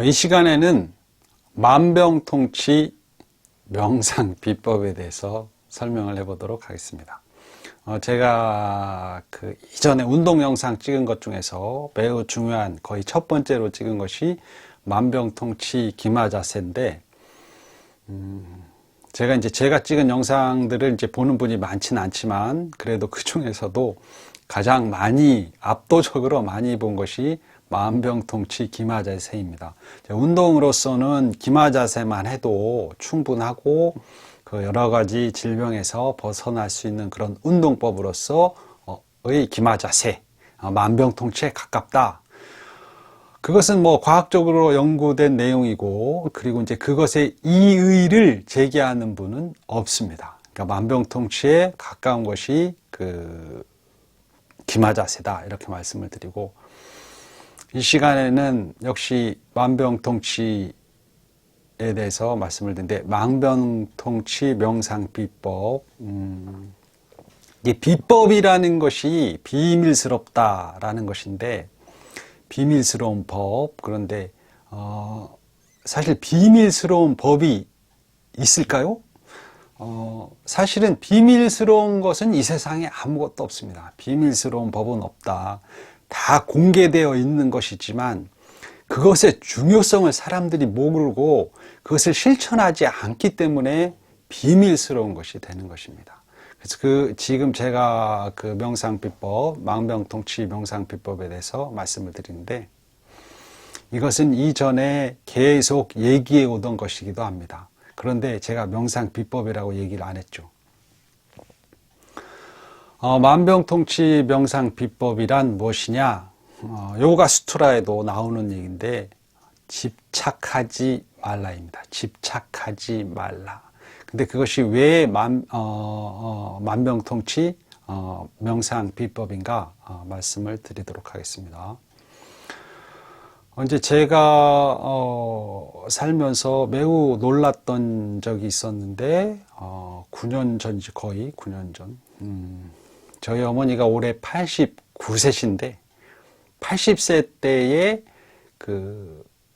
이 시간에는 만병통치 명상 비법에 대해서 설명을 해보도록 하겠습니다. 제가 이전에 운동 영상 찍은 것 중에서 매우 중요한 거의 첫 번째로 찍은 것이 만병통치 기마자세인데, 제가 찍은 영상들을 이제 보는 분이 많지는 않지만, 그래도 그 중에서도 가장 압도적으로 많이 본 것이 만병통치 기마자세입니다. 운동으로서는 기마자세만 해도 충분하고 여러 가지 질병에서 벗어날 수 있는 그런 운동법으로서의 기마자세, 만병통치에 가깝다. 그것은 과학적으로 연구된 내용이고, 그리고 이제 그것에 이의를 제기하는 분은 없습니다. 그러니까 만병통치에 가까운 것이 기마자세다, 이렇게 말씀을 드리고, 이 시간에는 역시 만병통치에 대해서 말씀을 드리는데, 만병통치 명상 비법. 이 비법이라는 것이 비밀스럽다라는 것인데, 비밀스러운 법. 그런데 사실 비밀스러운 법이 있을까요? 사실은 비밀스러운 것은 이 세상에 아무것도 없습니다. 비밀스러운 법은 없다. 다 공개되어 있는 것이지만 그것의 중요성을 사람들이 모르고 그것을 실천하지 않기 때문에 비밀스러운 것이 되는 것입니다. 그래서 지금 제가 명상비법, 만병통치 명상비법에 대해서 말씀을 드리는데, 이것은 이전에 계속 얘기해 오던 것이기도 합니다. 그런데 제가 명상비법이라고 얘기를 안 했죠. 만병통치 명상비법이란 무엇이냐? 요가수트라에도 나오는 얘기인데, 집착하지 말라입니다. 집착하지 말라. 근데 그것이 왜 만병통치 명상 비법인가 말씀을 드리도록 하겠습니다. 이제 제가 살면서 매우 놀랐던 적이 있었는데, 9년 전이지, 거의 9년 전. 저희 어머니가 올해 89세신데 80세 때에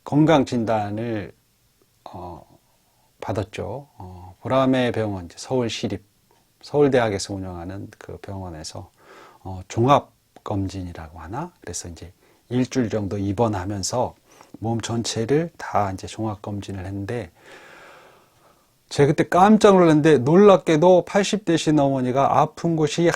건강진단을 받았죠. 보라매 병원, 서울시립, 서울대학에서 운영하는 그 병원에서 종합검진이라고 하나? 그래서 이제 일주일 정도 입원하면서 몸 전체를 다 이제 종합검진을 했는데, 제가 그때 깜짝 놀랐는데, 놀랍게도 80대신 어머니가 아픈 곳이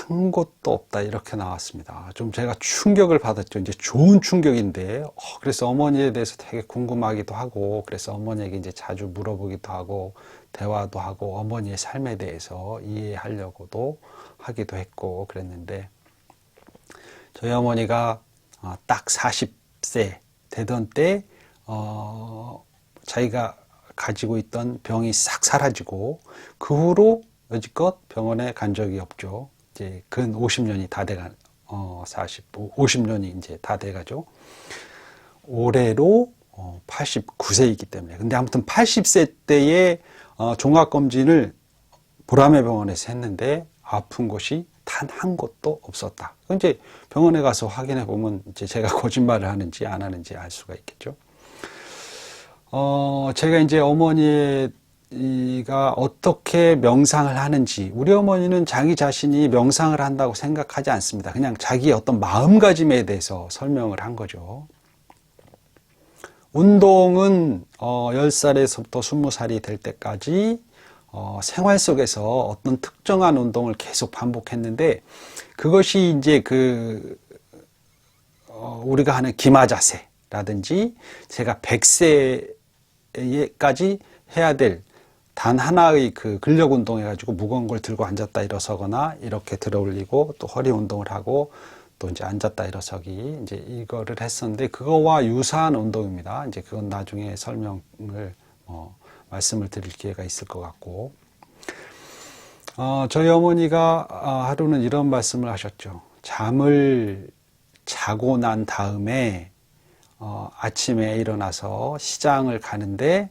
한 곳도 없다, 이렇게 나왔습니다. 좀 제가 충격을 받았죠. 이제 좋은 충격인데, 그래서 어머니에 대해서 되게 궁금하기도 하고, 그래서 어머니에게 이제 자주 물어보기도 하고, 대화도 하고, 어머니의 삶에 대해서 이해하려고도 하기도 했고, 그랬는데, 저희 어머니가 딱 40세 되던 때, 자기가 가지고 있던 병이 싹 사라지고, 그 후로 여지껏 병원에 간 적이 없죠. 이제 근 50년이 다 돼간, 50년이 이제 다 돼가죠. 올해로 89세이기 때문에. 근데 아무튼 80세 때에 종합검진을 보라매 병원에서 했는데, 아픈 곳이 단 한 곳도 없었다. 이제 병원에 가서 확인해 보면 이제 제가 거짓말을 하는지 안 하는지 알 수가 있겠죠. 제가 이제 어머니가 어떻게 명상을 하는지, 우리 어머니는 자기 자신이 명상을 한다고 생각하지 않습니다. 그냥 자기의 어떤 마음가짐에 대해서 설명을 한 거죠. 운동은 10살에서부터 20살이 될 때까지 생활 속에서 어떤 특정한 운동을 계속 반복했는데, 그것이 이제 우리가 하는 기마자세라든지, 제가 100세까지 해야 될 단 하나의 근력 운동 해가지고 무거운 걸 들고 앉았다 일어서거나, 이렇게 들어 올리고, 또 허리 운동을 하고, 또 이제 앉았다 일어서기, 이제 이거를 했었는데, 그거와 유사한 운동입니다. 이제 그건 나중에 설명을, 말씀을 드릴 기회가 있을 것 같고, 저희 어머니가 하루는 이런 말씀을 하셨죠. 잠을 자고 난 다음에 아침에 일어나서 시장을 가는데,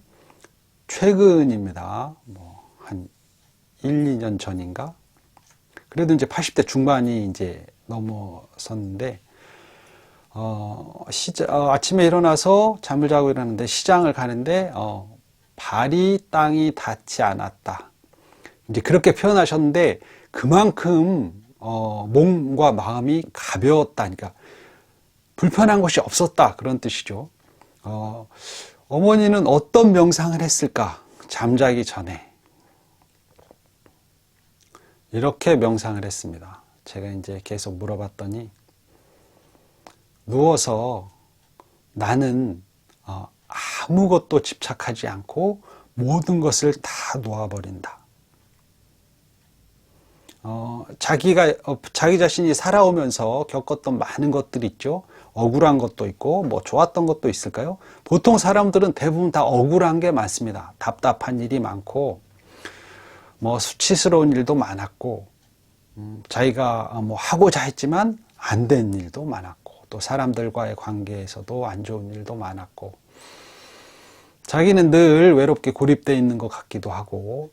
최근입니다. 한 1, 2년 전인가? 그래도 이제 80대 중반이 이제 넘어섰는데, 아침에 일어나서 잠을 자고 일어났는데 시장을 가는데 발이 땅이 닿지 않았다. 이제 그렇게 표현하셨는데 그만큼 몸과 마음이 가벼웠다니까 불편한 것이 없었다 그런 뜻이죠. 어머니는 어떤 명상을 했을까? 잠자기 전에 이렇게 명상을 했습니다. 제가 이제 계속 물어봤더니 누워서 나는 아무것도 집착하지 않고 모든 것을 다 놓아버린다. 자기 자신이 살아오면서 겪었던 많은 것들이 있죠. 억울한 것도 있고 뭐 좋았던 것도 있을까요? 보통 사람들은 대부분 다 억울한 게 많습니다. 답답한 일이 많고 뭐 수치스러운 일도 많았고 자기가 뭐 하고자 했지만 안 된 일도 많았고 또 사람들과의 관계에서도 안 좋은 일도 많았고 자기는 늘 외롭게 고립되어 있는 것 같기도 하고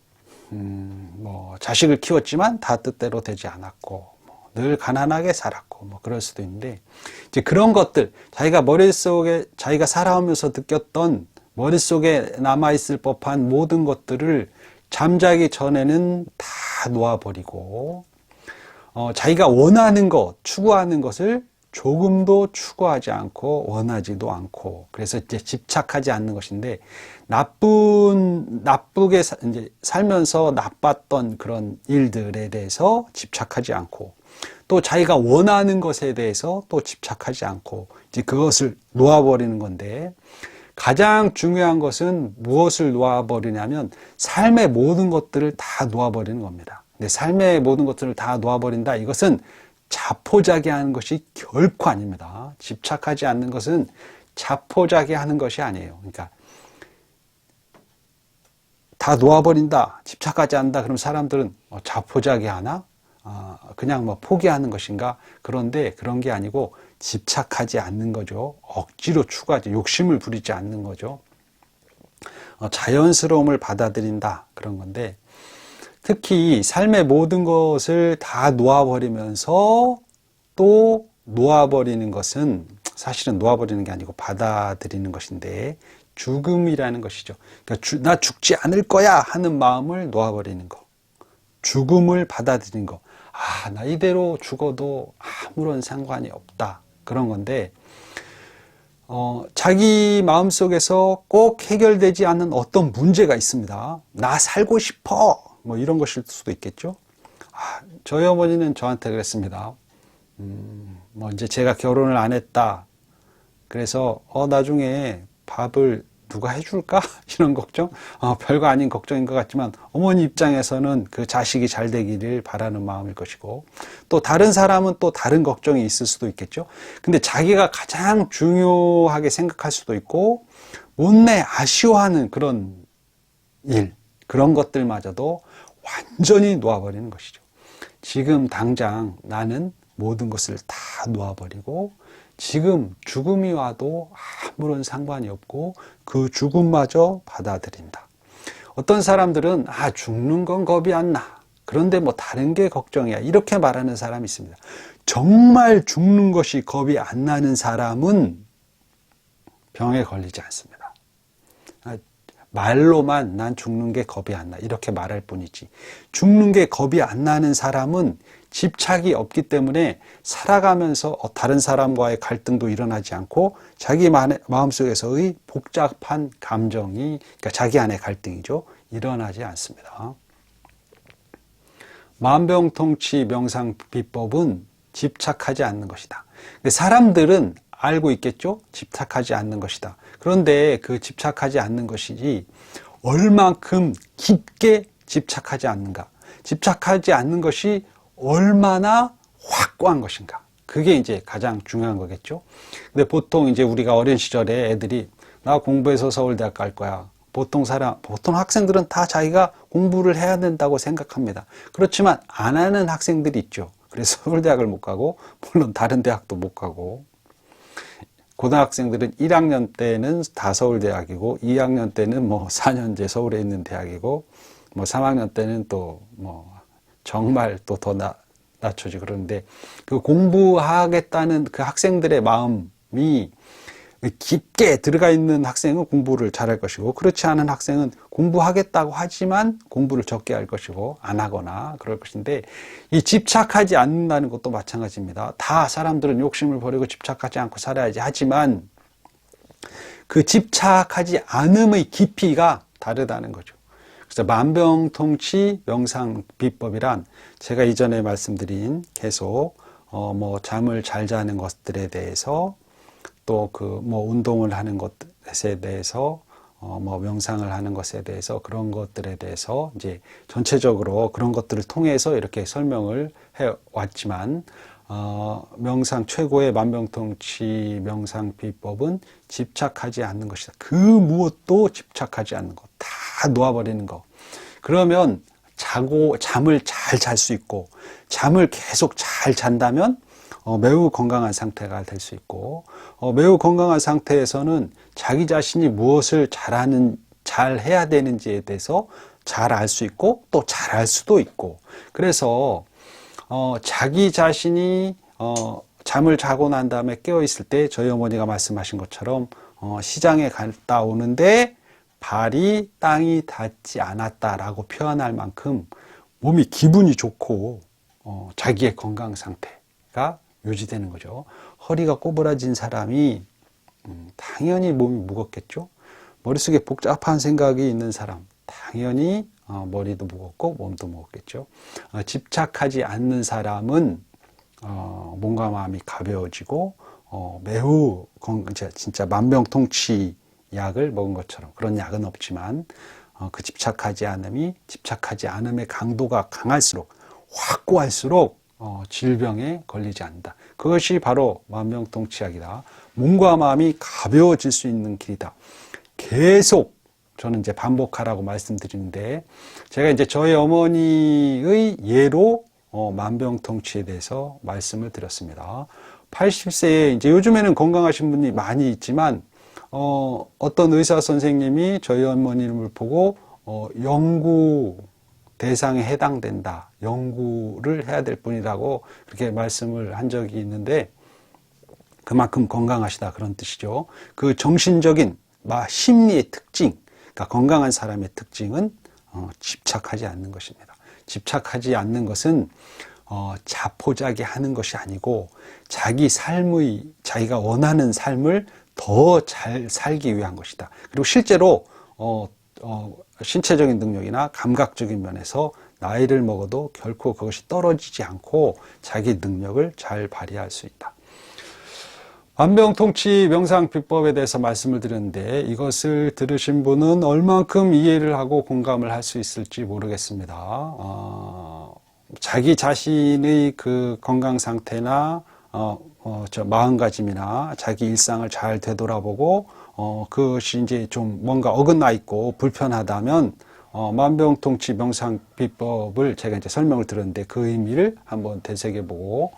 뭐 자식을 키웠지만 다 뜻대로 되지 않았고 늘 가난하게 살았고 뭐 그럴 수도 있는데 이제 그런 것들 자기가 머릿속에 자기가 살아오면서 느꼈던 머릿속에 남아있을 법한 모든 것들을 잠자기 전에는 다 놓아버리고 자기가 원하는 것, 추구하는 것을 조금도 추구하지 않고 원하지도 않고 그래서 이제 집착하지 않는 것인데 나쁘게 이제 살면서 나빴던 그런 일들에 대해서 집착하지 않고 또 자기가 원하는 것에 대해서 또 집착하지 않고 이제 그것을 놓아버리는 건데 가장 중요한 것은 무엇을 놓아버리냐면 삶의 모든 것들을 다 놓아버리는 겁니다. 근데 삶의 모든 것들을 다 놓아버린다. 이것은 자포자기하는 것이 결코 아닙니다. 집착하지 않는 것은 자포자기하는 것이 아니에요. 그러니까 다 놓아버린다, 집착하지 않는다. 그럼 사람들은 자포자기하나? 그냥 뭐 포기하는 것인가? 그런데 그런 게 아니고 집착하지 않는 거죠. 억지로 추구하지, 욕심을 부리지 않는 거죠. 자연스러움을 받아들인다. 그런 건데 특히 삶의 모든 것을 다 놓아버리면서 또 놓아버리는 것은 사실은 놓아버리는 게 아니고 받아들이는 것인데 죽음이라는 것이죠. 그러니까 나 죽지 않을 거야 하는 마음을 놓아버리는 거. 죽음을 받아들이는 거. 나 이대로 죽어도 아무런 상관이 없다. 그런 건데 자기 마음속에서 꼭 해결되지 않는 어떤 문제가 있습니다. 나 살고 싶어. 뭐 이런 것일 수도 있겠죠. 저희 어머니는 저한테 그랬습니다. 뭐 이제 제가 결혼을 안 했다. 그래서 나중에 밥을 누가 해줄까? 이런 걱정? 별거 아닌 걱정인 것 같지만 어머니 입장에서는 그 자식이 잘 되기를 바라는 마음일 것이고 또 다른 사람은 또 다른 걱정이 있을 수도 있겠죠. 근데 자기가 가장 중요하게 생각할 수도 있고 못내 아쉬워하는 그런 일, 그런 것들마저도 완전히 놓아버리는 것이죠. 지금 당장 나는 모든 것을 다 놓아버리고 지금 죽음이 와도 아무런 상관이 없고 그 죽음마저 받아들인다. 어떤 사람들은 죽는 건 겁이 안 나. 그런데 뭐 다른 게 걱정이야. 이렇게 말하는 사람이 있습니다. 정말 죽는 것이 겁이 안 나는 사람은 병에 걸리지 않습니다. 말로만 난 죽는 게 겁이 안 나. 이렇게 말할 뿐이지. 죽는 게 겁이 안 나는 사람은 집착이 없기 때문에 살아가면서 다른 사람과의 갈등도 일어나지 않고 자기 마음속에서의 복잡한 감정이, 그러니까 자기 안의 갈등이죠. 일어나지 않습니다. 만병통치 명상 비법은 집착하지 않는 것이다. 사람들은 알고 있겠죠? 집착하지 않는 것이다. 그런데 그 집착하지 않는 것이지 얼만큼 깊게 집착하지 않는가. 집착하지 않는 것이 얼마나 확고한 것인가. 그게 이제 가장 중요한 거겠죠. 근데 보통 이제 우리가 어린 시절에 애들이 나 공부해서 서울대학 갈 거야. 보통 학생들은 다 자기가 공부를 해야 된다고 생각합니다. 그렇지만 안 하는 학생들이 있죠. 그래서 서울대학을 못 가고 물론 다른 대학도 못 가고 고등학생들은 1학년 때는 다 서울대학이고 2학년 때는 뭐 4년제 서울에 있는 대학이고 뭐 3학년 때는 또 뭐 정말 또 더 낮춰지 그러는데 그 공부하겠다는 그 학생들의 마음 말씀이 깊게 들어가 있는 학생은 공부를 잘할 것이고, 그렇지 않은 학생은 공부하겠다고 하지만 공부를 적게 할 것이고 안 하거나 그럴 것인데, 이 집착하지 않는다는 것도 마찬가지입니다. 다 사람들은 욕심을 버리고 집착하지 않고 살아야지 하지만 그 집착하지 않음의 깊이가 다르다는 거죠. 그래서 만병통치 명상 비법이란, 제가 이전에 말씀드린 계속 잠을 잘 자는 것들에 대해서, 또 운동을 하는 것에 대해서, 명상을 하는 것에 대해서, 그런 것들에 대해서 이제 전체적으로 그런 것들을 통해서 이렇게 설명을 해 왔지만, 명상 최고의 만병통치 명상 비법은 집착하지 않는 것이다. 그 무엇도 집착하지 않는 것, 다 놓아버리는 것. 그러면 잠을 잘 잘 수 있고, 잠을 계속 잘 잔다면 매우 건강한 상태가 될 수 있고, 매우 건강한 상태에서는 자기 자신이 무엇을 잘 해야 되는지에 대해서 잘 알 수 있고, 또 잘할 수도 있고, 그래서 자기 자신이 잠을 자고 난 다음에 깨어 있을 때, 저희 어머니가 말씀하신 것처럼 시장에 갔다 오는데 발이 땅이 닿지 않았다라고 표현할 만큼 몸이 기분이 좋고 자기의 건강 상태가 유지되는 거죠. 허리가 꼬부라진 사람이 당연히 몸이 무겁겠죠. 머릿속에 복잡한 생각이 있는 사람, 당연히 머리도 무겁고 몸도 무겁겠죠. 집착하지 않는 사람은 몸과 마음이 가벼워지고 매우 진짜 만병통치 약을 먹은 것처럼, 그런 약은 없지만 그 집착하지 않음의 강도가 강할수록, 확고할수록 질병에 걸리지 않는다. 그것이 바로 만병통치약이다. 몸과 마음이 가벼워질 수 있는 길이다. 계속 저는 이제 반복하라고 말씀드리는데, 제가 이제 저희 어머니의 예로 만병통치에 대해서 말씀을 드렸습니다. 80세에 이제 요즘에는 건강하신 분이 많이 있지만, 어떤 의사 선생님이 저희 어머님을 보고 연구 대상에 해당된다, 연구를 해야 될 분이라고 그렇게 말씀을 한 적이 있는데, 그만큼 건강하시다, 그런 뜻이죠. 그 정신적인 심리의 특징, 그러니까 건강한 사람의 특징은 집착하지 않는 것입니다. 집착하지 않는 것은 자포자기하는 것이 아니고, 자기가 원하는 삶을 더 잘 살기 위한 것이다. 그리고 실제로 신체적인 능력이나 감각적인 면에서 나이를 먹어도 결코 그것이 떨어지지 않고 자기 능력을 잘 발휘할 수 있다. 만병통치 명상 비법에 대해서 말씀을 드렸는데, 이것을 들으신 분은 얼만큼 이해를 하고 공감을 할 수 있을지 모르겠습니다. 자기 자신의 그 건강 상태나 마음가짐이나 자기 일상을 잘 되돌아보고 그것이 이제 좀 뭔가 어긋나 있고 불편하다면 만병통치 명상 비법을 제가 이제 설명을 드렸는데, 그 의미를 한번 되새겨보고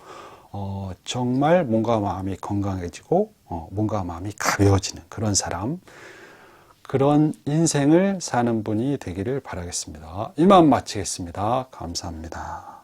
정말 몸과 마음이 건강해지고 몸과 마음이 가벼워지는 그런 사람, 그런 인생을 사는 분이 되기를 바라겠습니다. 이만 마치겠습니다. 감사합니다.